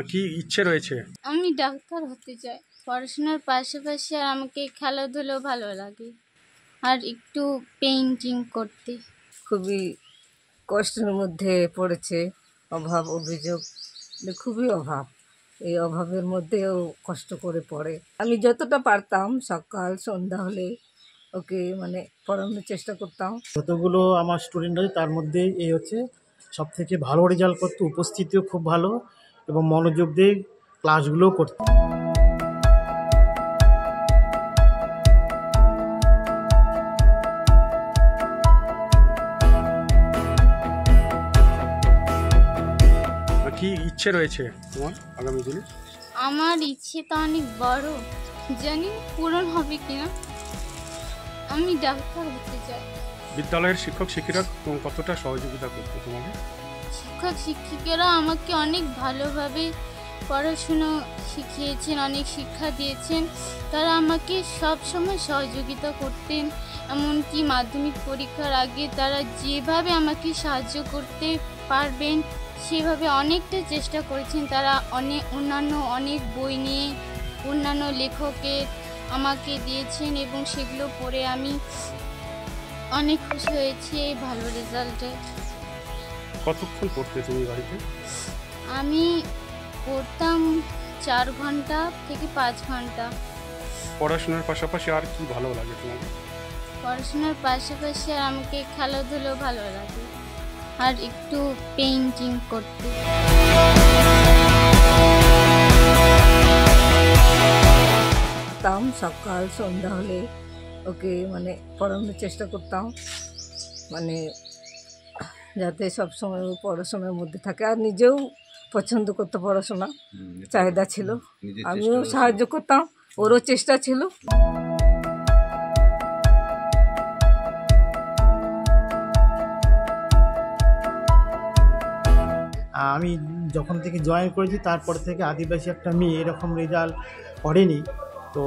কি ইচ্ছে রয়েছে? আমি ডাক্তার হতে চাই। পড়াশোনার পাশাপাশি আর আমাকে খেলাধুলো ভালো লাগে, আর একটু পেইন্টিং করতে। খুবই কষ্টের মধ্যে পড়েছে, অভাব অভিযোগ খুবই অভাব। এই অভাবের মধ্যেও কষ্ট করে পড়ে। আমি যতটা পারতাম সকাল সন্ধ্যা হলে ওকে পড়ানোর চেষ্টা করতাম। যতগুলো আমার স্টুডেন্ট আছে তার মধ্যে এই হচ্ছে সব থেকে ভালো রেজাল্ট করতে, উপস্থিতিও খুব ভালো এবং মনোযোগ দিয়ে ক্লাসগুলোও করতে। কি ইচ্ছে রয়েছে তোমার আগামী দিনে? আমার ইচ্ছে তো অনেক বড়, জানি পূরণ হবে কিনা। আমি ডাক্তার হতে চাই। বিদ্যালয়ের শিক্ষক শিক্ষিকা কতটা সহযোগিতা করতে তোমাকে? শিক্ষক শিক্ষিকারা আমাকে অনেক ভালোভাবে পড়াশুনো শিখিয়েছেন, অনেক শিক্ষা দিয়েছেন। তারা আমাকে সব সময় সহযোগিতা করতেন। এমনকি মাধ্যমিক পরীক্ষার আগে তারা যেভাবে আমাকে সাহায্য করতে পারবেন সেভাবে অনেকটা চেষ্টা করেছেন। তারা অন্যান্য অনেক বই নিয়ে অন্যান্য লেখকের আমাকে দিয়েছেন এবং সেগুলো পড়ে আমি অনেক খুশি হয়েছি এই ভালো রেজাল্টে। কতক্ষণ পড়তে তুমি বাড়িতে? আমি পড়তাম 4 ঘন্টা থেকে 5 ঘন্টা। পড়াশোনার পাশাপাশি আর কি ভালো লাগে তোমাকে? পড়াশোনার পাশাপাশি আর আমাকে খেলাধুলো ভালো লাগে, আর একটু পেইন্টিং করতে। সকাল সন্ধ্যা হলে ওকে পড়ানোর চেষ্টা করতাম, যাতে সবসময় ও পড়াশোনার মধ্যে থাকে। আর নিজেও পছন্দ করতে পড়াশোনা, চাহিদা ছিল। আমিও সাহায্য করতাম, ওরও চেষ্টা ছিল। আমি যখন থেকে জয়েন করেছি তারপর থেকে আদিবাসী একটা মেয়ে এরকম রেজাল্ট করেনি। তো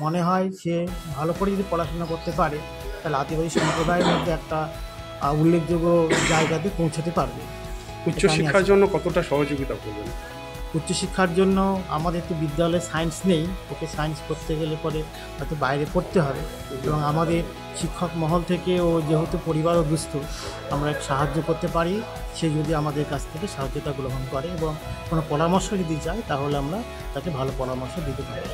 মনে হয় সে ভালো করে যদি পড়াশোনা করতে পারে তাহলে আদিবাসী সম্প্রদায়ের মধ্যে একটা উল্লেখযোগ্য জায়গাতে পৌঁছাতে পারবে। উচ্চশিক্ষার জন্য কতটা সহযোগিতা করবেন? উচ্চশিক্ষার জন্য আমাদের তো বিদ্যালয়ে সায়েন্স নেই, ওকে সায়েন্স করতে গেলে পরে হয়তো বাইরে পড়তে হবে। এবং আমাদের শিক্ষক মহল থেকে ও যেহেতু পরিবারও দুস্থ, আমরা সাহায্য করতে পারি। সে যদি আমাদের কাছ থেকে সাহায্যতা গ্রহণ করে এবং কোনো পরামর্শ যদি চায় তাহলে আমরা তাকে ভালো পরামর্শ দিতে পারি।